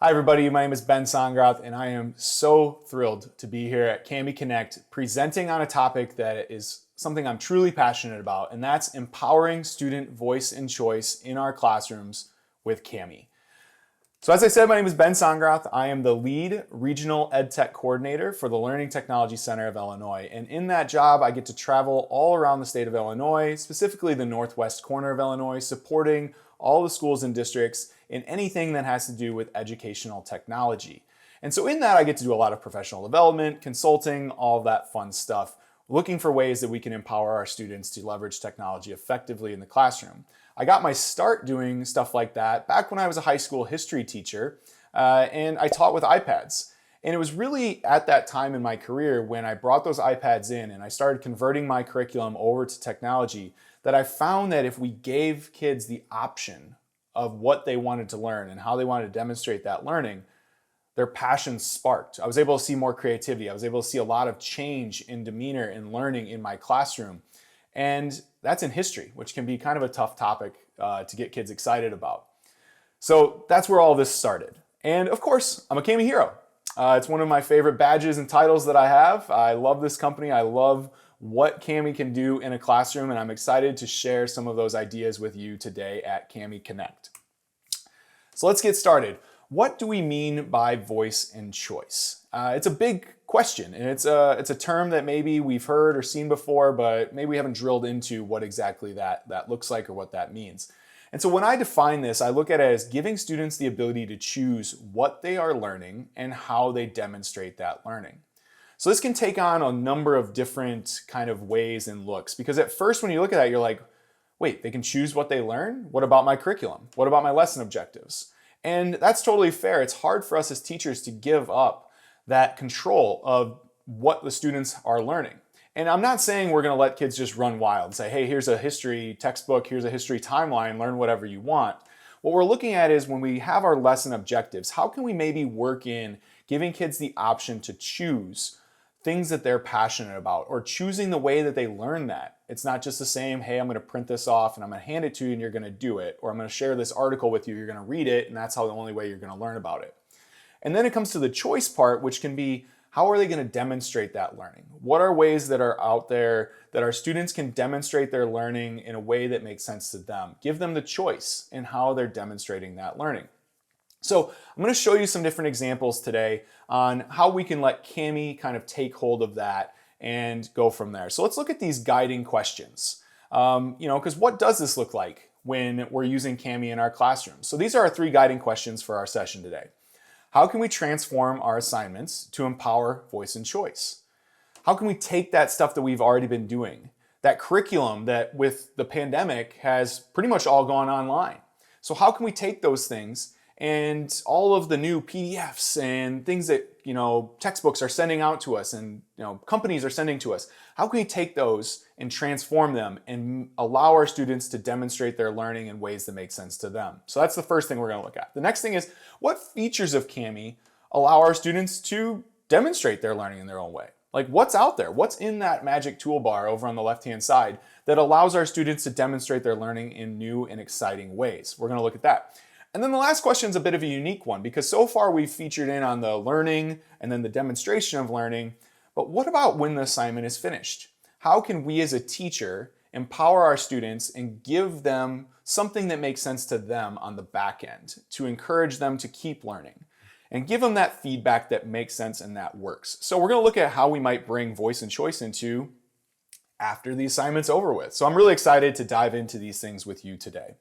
Hi everybody, my name is Ben Sondgeroth and I am so thrilled to be here at Cami Connect presenting on a topic that is something I'm truly passionate about, and that's empowering student voice and choice in our classrooms with Cami. So as I said, my name is Ben Sondgeroth. I am the lead regional EdTech coordinator for the Learning Technology Center of Illinois, and in that job I get to travel all around the state of Illinois, specifically the northwest corner of Illinois, supporting all the schools and districts in anything that has to do with educational technology. And so in that I get to do a lot of professional development, consulting, all that fun stuff, looking for ways that we can empower our students to leverage technology effectively in the classroom. I got my start doing stuff like that back when I was a high school history teacher, and I taught with iPads. And it was really at that time in my career when I brought those iPads in and I started converting my curriculum over to technology that I found that if we gave kids the option of what they wanted to learn and how they wanted to demonstrate that learning, their passions sparked. I was able to see more creativity. I was able to see a lot of change in demeanor and learning in my classroom. And that's in history, which can be kind of a tough topic to get kids excited about. So that's where all this started. And of course, I'm a Cami hero. It's one of my favorite badges and titles that I have. I love this company. I love what Cami can do in a classroom, and I'm excited to share some of those ideas with you today at Cami Connect. So let's get started. What do we mean by voice and choice? It's a big question, and it's a term that maybe we've heard or seen before, but maybe we haven't drilled into what exactly that looks like or what that means. And so when I define this, I look at it as giving students the ability to choose what they are learning and how they demonstrate that learning. So this can take on a number of different kind of ways and looks, because at first when you look at that, you're like, wait, they can choose what they learn? What about my curriculum? What about my lesson objectives? And that's totally fair. It's hard for us as teachers to give up that control of what the students are learning. And I'm not saying we're going to let kids just run wild and say, hey, here's a history textbook, here's a history timeline, learn whatever you want. What we're looking at is when we have our lesson objectives, how can we maybe work in giving kids the option to choose things that they're passionate about, or choosing the way that they learn that. It's not just the same, hey, I'm going to print this off and I'm going to hand it to you and you're going to do it, or I'm going to share this article with you, you're going to read it, and that's how the only way you're going to learn about it. And then it comes to the choice part, which can be, how are they going to demonstrate that learning? What are ways that are out there that our students can demonstrate their learning in a way that makes sense to them? Give them the choice in how they're demonstrating that learning. So I'm going to show you some different examples today on how we can let Cami kind of take hold of that and go from there. So let's look at these guiding questions. Because what does this look like when we're using Cami in our classrooms? So these are our 3 guiding questions for our session today. How can we transform our assignments to empower voice and choice? How can we take that stuff that we've already been doing, that curriculum that with the pandemic has pretty much all gone online? So how can we take those things and all of the new PDFs and things that, textbooks are sending out to us and, companies are sending to us, how can we take those and transform them and allow our students to demonstrate their learning in ways that make sense to them? So that's the first thing we're going to look at. The next thing is, what features of Cami allow our students to demonstrate their learning in their own way? Like, what's out there? What's in that magic toolbar over on the left-hand side that allows our students to demonstrate their learning in new and exciting ways? We're going to look at that. And then the last question is a bit of a unique one, because so far we've featured in on the learning and then the demonstration of learning, but what about when the assignment is finished? How can we as a teacher empower our students and give them something that makes sense to them on the back end to encourage them to keep learning and give them that feedback that makes sense and that works? So we're going to look at how we might bring voice and choice into after the assignment's over with. So I'm really excited to dive into these things with you today.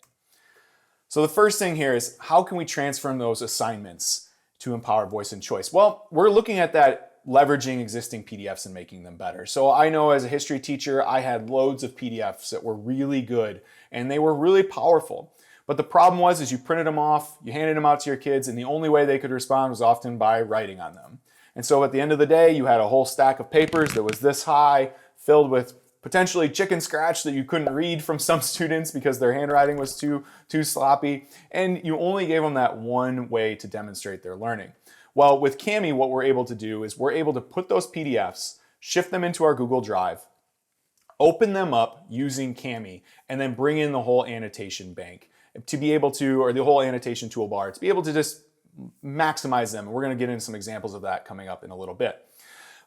So the first thing here is, how can we transform those assignments to empower voice and choice? Well, we're looking at that leveraging existing PDFs and making them better. So I know as a history teacher, I had loads of PDFs that were really good and they were really powerful. But the problem was you printed them off, you handed them out to your kids, and the only way they could respond was often by writing on them. And so at the end of the day, you had a whole stack of papers that was this high, filled with potentially chicken scratch that you couldn't read from some students because their handwriting was too sloppy, and you only gave them that one way to demonstrate their learning. Well, with Cami, what we're able to do is we're able to put those PDFs, shift them into our Google Drive, open them up using Cami, and then bring in the whole annotation bank to be able to, or the whole annotation toolbar, to be able to just maximize them. And we're going to get into some examples of that coming up in a little bit.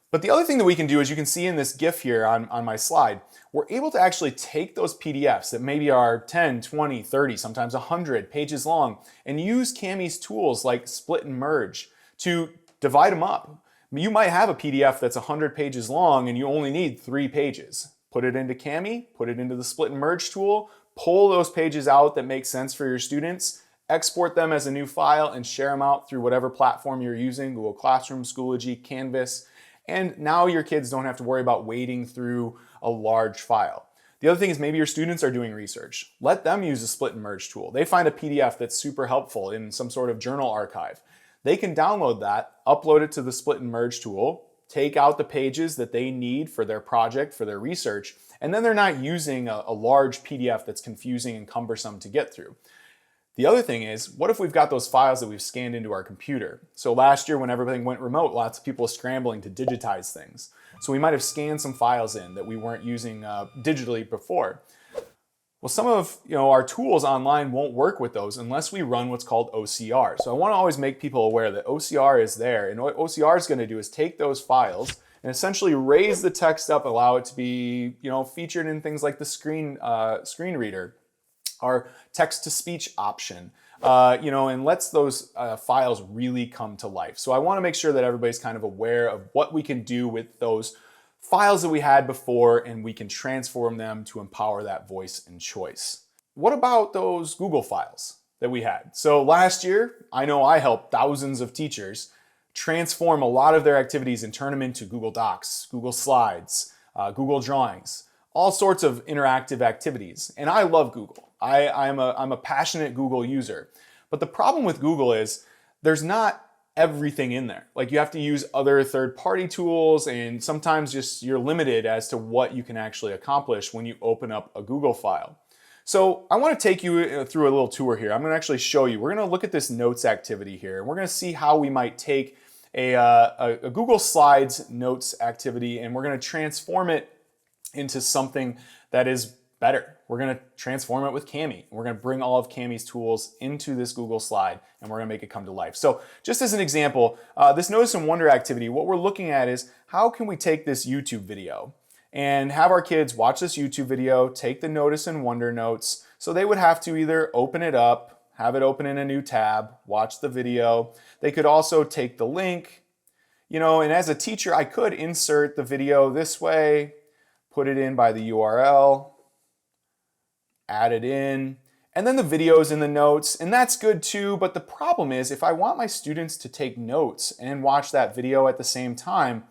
But the other thing that we can do, as you can see in this GIF here on my slide, we're able to actually take those PDFs that maybe are 10, 20, 30, sometimes 100 pages long, and use Kami's tools like split and merge to divide them up. You might have a PDF that's 100 pages long and you only need 3 pages. Put it into Kami, put it into the split and merge tool, pull those pages out that make sense for your students, export them as a new file, and share them out through whatever platform you're using, Google Classroom, Schoology, Canvas. And now your kids don't have to worry about wading through a large file. The other thing is maybe your students are doing research. Let them use the split and merge tool. They find a PDF that's super helpful in some sort of journal archive. They can download that, upload it to the split and merge tool, take out the pages that they need for their project, for their research, and then they're not using a large PDF that's confusing and cumbersome to get through. The other thing is, what if we've got those files that we've scanned into our computer? So last year when everything went remote, lots of people were scrambling to digitize things. So we might have scanned some files in that we weren't using digitally before. Well, some of our tools online won't work with those unless we run what's called OCR. So I want to always make people aware that OCR is there, and what OCR is going to do is take those files and essentially raise the text up, allow it to be featured in things like the screen reader, our text-to-speech option, and lets those files really come to life. So I want to make sure that everybody's kind of aware of what we can do with those files that we had before, and we can transform them to empower that voice and choice. What about those Google files that we had? So last year, I know I helped thousands of teachers transform a lot of their activities and turn them into Google Docs, Google Slides, Google Drawings, all sorts of interactive activities. And I love Google. I'm a passionate Google user. But the problem with Google is there's not everything in there. Like, you have to use other third-party tools, and sometimes just you're limited as to what you can actually accomplish when you open up a Google file. So I want to take you through a little tour here. I'm going to actually show you. We're going to look at this notes activity here, and we're going to see how we might take a Google Slides notes activity, and we're going to transform it into something that is better. We're going to transform it with Kami. We're going to bring all of Kami's tools into this Google slide, and we're going to make it come to life. So just as an example, this Notice and Wonder activity, what we're looking at is how can we take this YouTube video and have our kids watch this YouTube video, take the Notice and Wonder notes. So they would have to either open it up, have it open in a new tab, watch the video. They could also take the link, and as a teacher, I could insert the video this way, put it in by the URL, add it in, and then the video's in the notes, and that's good too. But the problem is, if I want my students to take notes and watch that video at the same time,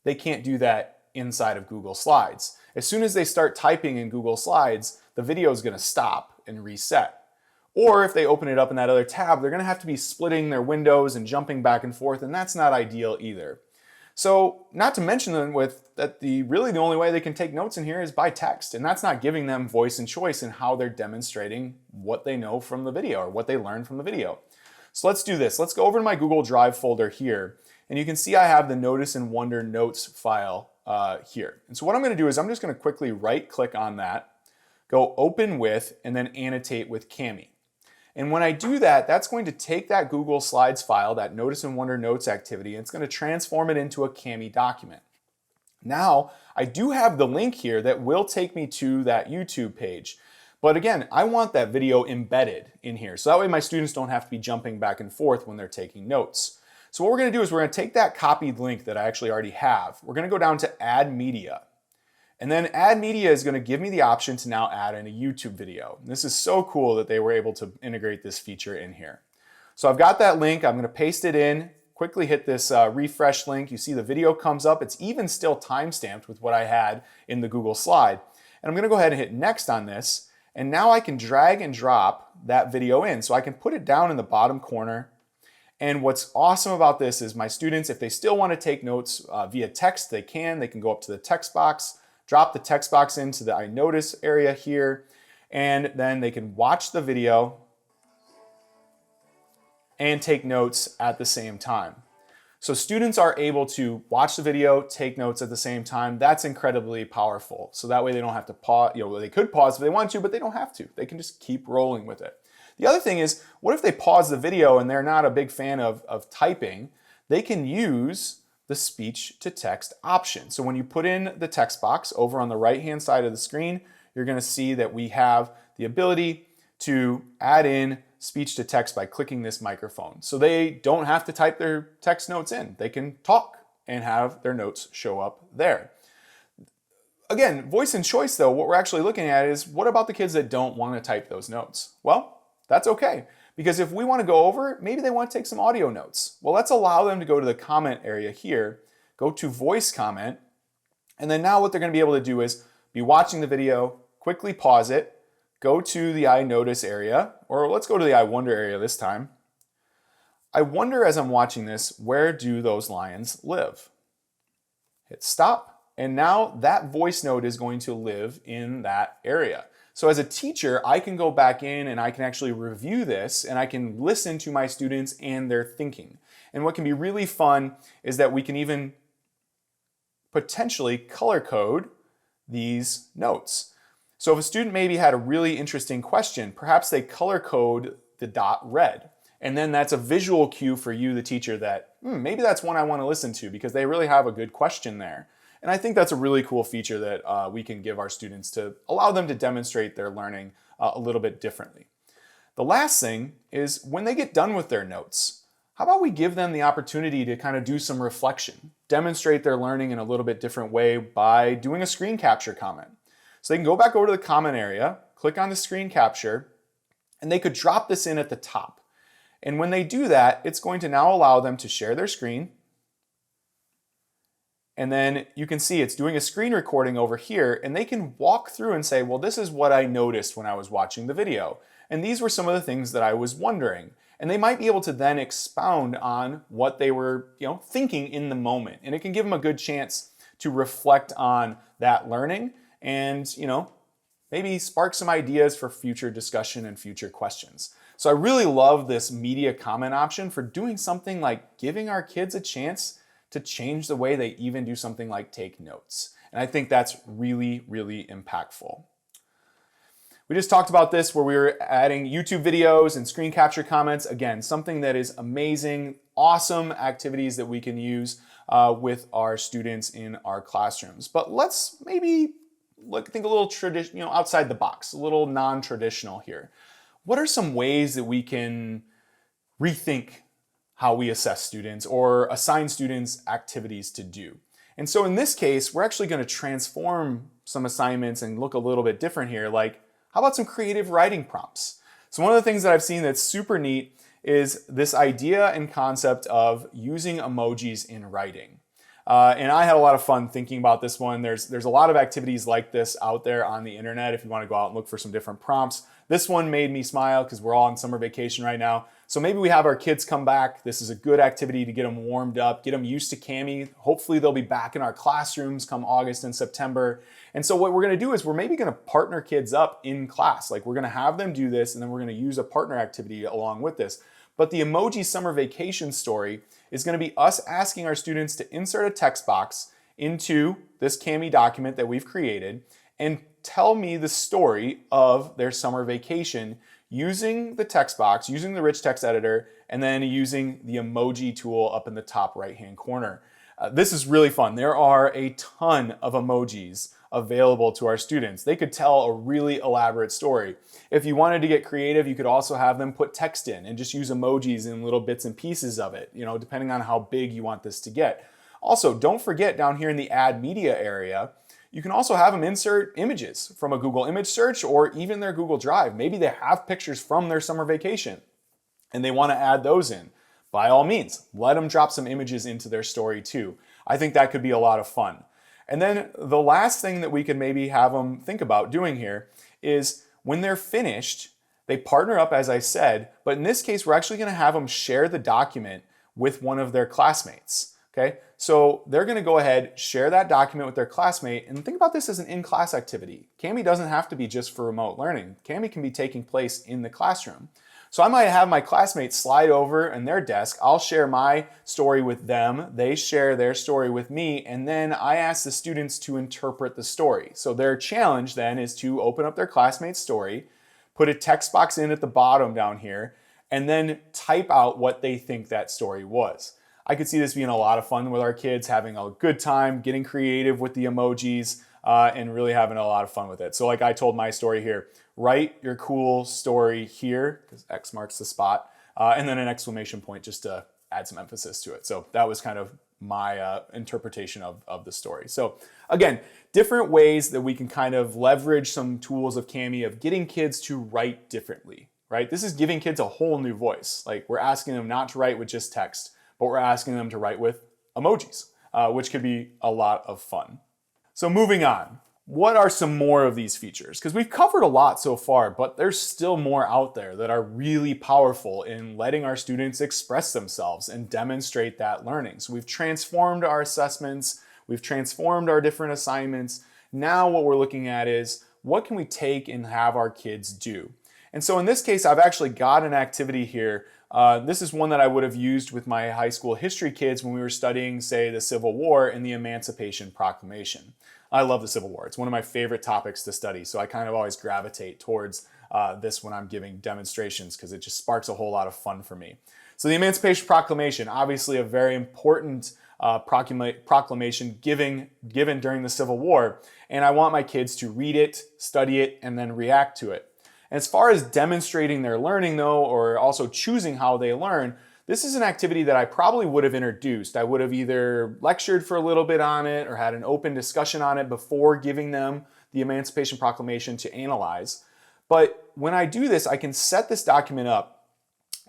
they can't do that inside of Google Slides. As soon as they start typing in Google Slides, the video is going to stop and reset. Or if they open it up in that other tab, they're going to have to be splitting their windows and jumping back and forth, and that's not ideal either. So not to mention that really the only way they can take notes in here is by text, and that's not giving them voice and choice in how they're demonstrating what they know from the video or what they learned from the video. So let's do this. Let's go over to my Google Drive folder here, and you can see I have the Notice and Wonder notes file here. And so what I'm going to do is I'm just going to quickly right click on that, go open with, and then annotate with Kami. And when I do that, that's going to take that Google Slides file, that Notice and Wonder notes activity, and it's going to transform it into a Kami document. Now, I do have the link here that will take me to that YouTube page. But again, I want that video embedded in here, so that way my students don't have to be jumping back and forth when they're taking notes. So what we're going to do is we're going to take that copied link that I actually already have. We're going to go down to Add Media. And then Add Media is going to give me the option to now add in a YouTube video. And this is so cool that they were able to integrate this feature in here. So I've got that link. I'm going to paste it in, quickly hit this refresh link. You see the video comes up. It's even still timestamped with what I had in the Google slide. And I'm going to go ahead and hit next on this. And now I can drag and drop that video in. So I can put it down in the bottom corner. And what's awesome about this is my students, if they still want to take notes via text, they can go up to the text box, drop the text box into the I Notice area here, and then they can watch the video and take notes at the same time. So students are able to watch the video, take notes at the same time. That's incredibly powerful. So that way they don't have to pause, they could pause if they want to, but they don't have to. They can just keep rolling with it. The other thing is, what if they pause the video and they're not a big fan of typing? They can use the speech to text option. So when you put in the text box over on the right-hand side of the screen, you're going to see that we have the ability to add in speech to text by clicking this microphone. So they don't have to type their text notes in. They can talk and have their notes show up there. Again, voice and choice though, what we're actually looking at is, what about the kids that don't want to type those notes? Well, that's okay. Because if we want to go over, maybe they want to take some audio notes. Well, let's allow them to go to the comment area here, go to voice comment, and then now what they're going to be able to do is be watching the video, quickly pause it, go to the I notice area, or let's go to the I wonder area this time. I wonder, as I'm watching this, where do those lions live? Hit stop, and now that voice note is going to live in that area. So as a teacher, I can go back in and I can actually review this and I can listen to my students and their thinking. And what can be really fun is that we can even potentially color code these notes. So if a student maybe had a really interesting question, perhaps they color code the dot red. And then that's a visual cue for you, the teacher, that maybe that's one I want to listen to because they really have a good question there. And I think that's a really cool feature that we can give our students to allow them to demonstrate their learning a little bit differently. The last thing is when they get done with their notes, how about we give them the opportunity to kind of do some reflection, demonstrate their learning in a little bit different way by doing a screen capture comment. So they can go back over to the comment area, click on the screen capture, and they could drop this in at the top. And when they do that, it's going to now allow them to share their screen. And then you can see it's doing a screen recording over here, and they can walk through and say, well, this is what I noticed when I was watching the video. And these were some of the things that I was wondering. And they might be able to then expound on what they were, thinking in the moment. And it can give them a good chance to reflect on that learning and, maybe spark some ideas for future discussion and future questions. So I really love this media comment option for doing something like giving our kids a chance to change the way they even do something like take notes. And I think that's really, really impactful. We just talked about this where we were adding YouTube videos and screen capture comments. Again, something that is amazing, awesome activities that we can use with our students in our classrooms. But let's maybe think a little outside the box, a little non-traditional here. What are some ways that we can rethink how we assess students or assign students activities to do? And so in this case, we're actually going to transform some assignments and look a little bit different here. Like, how about some creative writing prompts? So one of the things that I've seen that's super neat is this idea and concept of using emojis in writing. And I had a lot of fun thinking about this one. There's a lot of activities like this out there on the internet if you want to go out and look for some different prompts. This one made me smile because we're all on summer vacation right now. So maybe we have our kids come back. This is a good activity to get them warmed up, get them used to Cami. Hopefully they'll be back in our classrooms come August and September. And so what we're going to do is we're maybe going to partner kids up in class. Like we're going to have them do this and then we're going to use a partner activity along with this. But the emoji summer vacation story is going to be us asking our students to insert a text box into this Cami document that we've created and tell me the story of their summer vacation using the text box, using the rich text editor, and then using the emoji tool up in the top right-hand corner. This is really fun. There are a ton of emojis available to our students. They could tell a really elaborate story. If you wanted to get creative, you could also have them put text in and just use emojis in little bits and pieces of it, depending on how big you want this to get. Also, don't forget down here in the Add Media area, you can also have them insert images from a Google image search or even their Google Drive. Maybe they have pictures from their summer vacation and they want to add those in. By all means, let them drop some images into their story too. I think that could be a lot of fun. And then the last thing that we could maybe have them think about doing here is when they're finished, they partner up, as I said, but in this case, we're actually going to have them share the document with one of their classmates. Okay, so they're going to go ahead, share that document with their classmate, and think about this as an in-class activity. Cami doesn't have to be just for remote learning. Cami can be taking place in the classroom. So I might have my classmates slide over in their desk. I'll share my story with them. They share their story with me, and then I ask the students to interpret the story. So their challenge then is to open up their classmate's story, put a text box in at the bottom down here, and then type out what they think that story was. I could see this being a lot of fun with our kids, having a good time, getting creative with the emojis, and really having a lot of fun with it. So like I told my story here, write your cool story here, because X marks the spot, and then an exclamation point just to add some emphasis to it. So that was kind of my interpretation of the story. So again, different ways that we can kind of leverage some tools of Kami of getting kids to write differently, right? This is giving kids a whole new voice. Like we're asking them not to write with just text, but we're asking them to write with emojis, which could be a lot of fun. So moving on, what are some more of these features? Because we've covered a lot so far, but there's still more out there that are really powerful in letting our students express themselves and demonstrate that learning. So we've transformed our assessments, we've transformed our different assignments. Now what we're looking at is what can we take and have our kids do? And so in this case, I've actually got an activity here. This is one that I would have used with my high school history kids when we were studying, say, the Civil War and the Emancipation Proclamation. I love the Civil War. It's one of my favorite topics to study, so I kind of always gravitate towards this when I'm giving demonstrations because it just sparks a whole lot of fun for me. So the Emancipation Proclamation, obviously a very important proclamation given during the Civil War, and I want my kids to read it, study it, and then react to it. As far as demonstrating their learning though, or also choosing how they learn, this is an activity that I probably would have introduced. I would have either lectured for a little bit on it or had an open discussion on it before giving them the Emancipation Proclamation to analyze. But when I do this, I can set this document up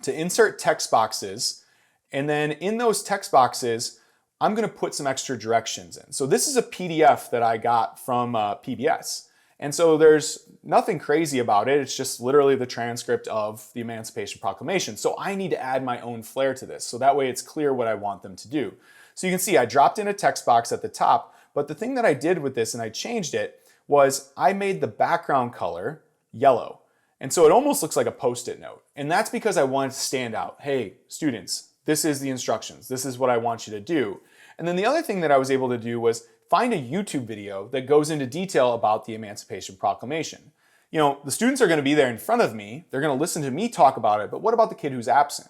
to insert text boxes, and then in those text boxes, I'm going to put some extra directions in. So this is a PDF that I got from PBS. And so there's nothing crazy about it. It's just literally the transcript of the Emancipation Proclamation. So I need to add my own flair to this. So that way it's clear what I want them to do. So you can see I dropped in a text box at the top, but the thing that I did with this, and I changed it, was I made the background color yellow. And so it almost looks like a Post-it note. And that's because I wanted to stand out. Hey, students, this is the instructions. This is what I want you to do. And then the other thing that I was able to do was find a YouTube video that goes into detail about the Emancipation Proclamation. You know, the students are going to be there in front of me. They're going to listen to me talk about it, but what about the kid who's absent?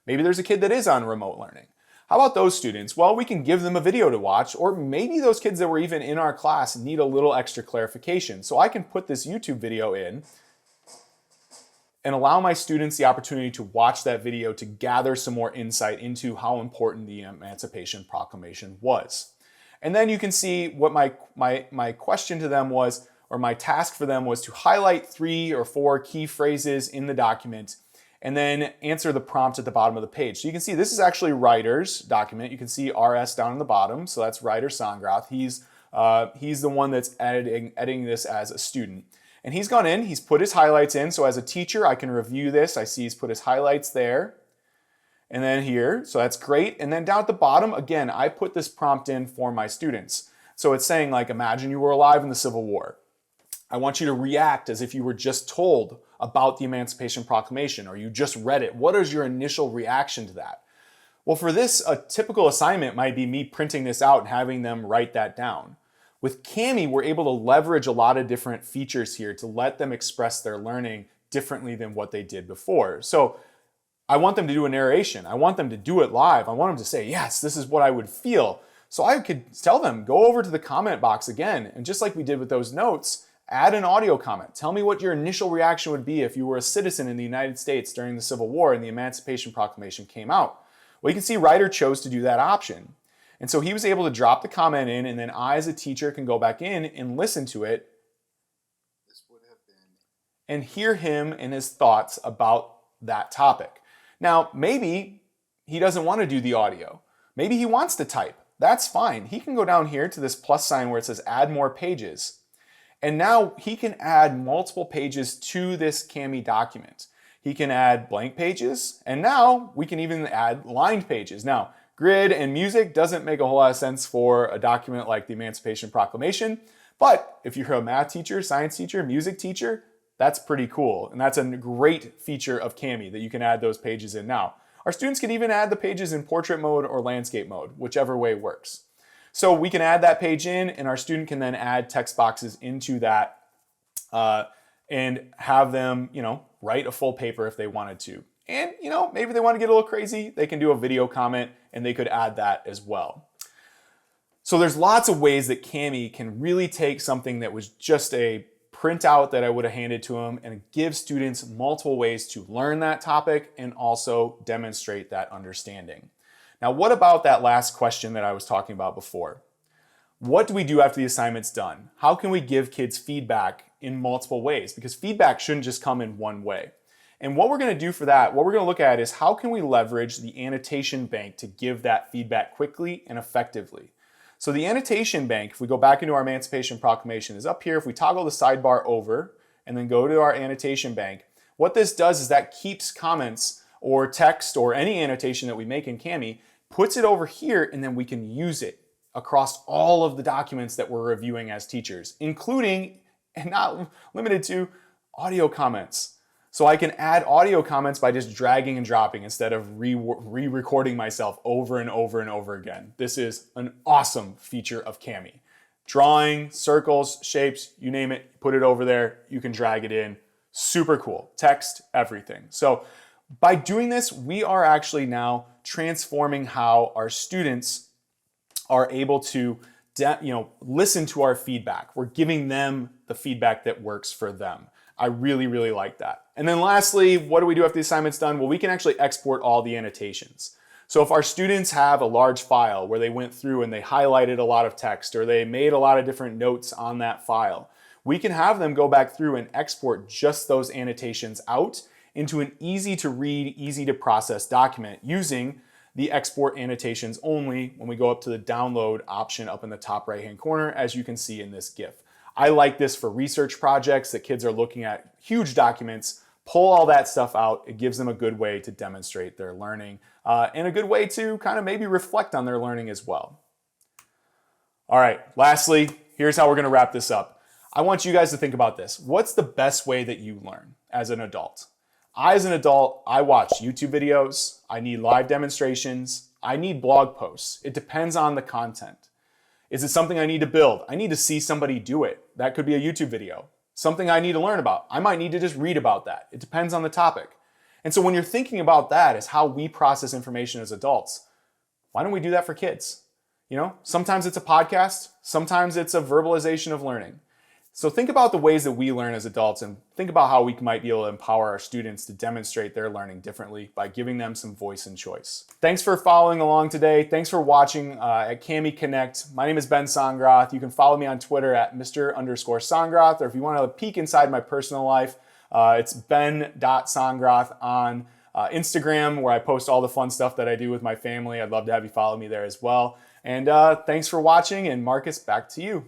Maybe there's a kid that is on remote learning. How about those students? Well, we can give them a video to watch, or maybe those kids that were even in our class need a little extra clarification. So I can put this YouTube video in and allow my students the opportunity to watch that video to gather some more insight into how important the Emancipation Proclamation was. And then you can see what my question to them was, or my task for them was to highlight 3 or 4 key phrases in the document and then answer the prompt at the bottom of the page. So you can see this is actually Ryder's document. You can see RS down in the bottom. So that's Ryder Sondgeroth. He's the one that's editing this as a student. And he's gone in, he's put his highlights in. So as a teacher, I can review this. I see he's put his highlights there. And then here, so that's great. And then down at the bottom, again, I put this prompt in for my students. So it's saying like, imagine you were alive in the Civil War. I want you to react as if you were just told about the Emancipation Proclamation or you just read it. What is your initial reaction to that? Well, for this, a typical assignment might be me printing this out and having them write that down. With Kami, we're able to leverage a lot of different features here to let them express their learning differently than what they did before. So I want them to do a narration. I want them to do it live. I want them to say, yes, this is what I would feel. So I could tell them, go over to the comment box again. And just like we did with those notes, add an audio comment. Tell me what your initial reaction would be if you were a citizen in the United States during the Civil War and the Emancipation Proclamation came out. Well, you can see Ryder chose to do that option. And so he was able to drop the comment in, and then I as a teacher can go back in and listen to it and hear him and his thoughts about that topic. Now, maybe he doesn't want to do the audio. Maybe he wants to type. That's fine. He can go down here to this plus sign where it says add more pages. And now he can add multiple pages to this Kami document. He can add blank pages, and now we can even add lined pages. Now, grid and music doesn't make a whole lot of sense for a document like the Emancipation Proclamation, but if you're a math teacher, science teacher, music teacher, that's pretty cool. And that's a great feature of Kami that you can add those pages in now. Our students can even add the pages in portrait mode or landscape mode, whichever way works. So we can add that page in, and our student can then add text boxes into that and have them, write a full paper if they wanted to. And, maybe they want to get a little crazy, they can do a video comment and they could add that as well. So there's lots of ways that Cami can really take something that was just a printout that I would have handed to them and give students multiple ways to learn that topic and also demonstrate that understanding. Now, what about that last question that I was talking about before? What do we do after the assignment's done? How can we give kids feedback in multiple ways? Because feedback shouldn't just come in one way. And what we're going to do for that, what we're going to look at is how can we leverage the Annotation Bank to give that feedback quickly and effectively. So the Annotation Bank, if we go back into our Emancipation Proclamation, is up here. If we toggle the sidebar over and then go to our Annotation Bank, what this does is that keeps comments or text or any annotation that we make in Cami, puts it over here, and then we can use it across all of the documents that we're reviewing as teachers, including, and not limited to, audio comments. So I can add audio comments by just dragging and dropping instead of re-recording myself over and over and over again. This is an awesome feature of Cami. Drawing, circles, shapes, you name it, put it over there, you can drag it in. Super cool. Text, everything. So by doing this, we are actually now transforming how our students are able to listen to our feedback. We're giving them the feedback that works for them. I really, really like that. And then lastly, what do we do after the assignment's done? Well, we can actually export all the annotations. So if our students have a large file where they went through and they highlighted a lot of text or they made a lot of different notes on that file, we can have them go back through and export just those annotations out into an easy to read, easy to process document using the export annotations only when we go up to the download option up in the top right-hand corner, as you can see in this GIF. I like this for research projects that kids are looking at huge documents, pull all that stuff out. It gives them a good way to demonstrate their learning and a good way to kind of maybe reflect on their learning as well. All right, lastly, here's how we're gonna wrap this up. I want you guys to think about this. What's the best way that you learn as an adult? As an adult, I watch YouTube videos, I need live demonstrations, I need blog posts. It depends on the content. Is it something I need to build? I need to see somebody do it. That could be a YouTube video. Something I need to learn about. I might need to just read about that. It depends on the topic. And so when you're thinking about that as how we process information as adults, why don't we do that for kids? Sometimes it's a podcast, sometimes it's a verbalization of learning. So think about the ways that we learn as adults and think about how we might be able to empower our students to demonstrate their learning differently by giving them some voice and choice. Thanks for following along today. Thanks for watching at Cami Connect. My name is Ben Sondgeroth. You can follow me on Twitter at Mr_Sondgeroth, or if you want to peek inside my personal life, it's ben.sondgeroth on Instagram, where I post all the fun stuff that I do with my family. I'd love to have you follow me there as well. And thanks for watching, and Marcus, back to you.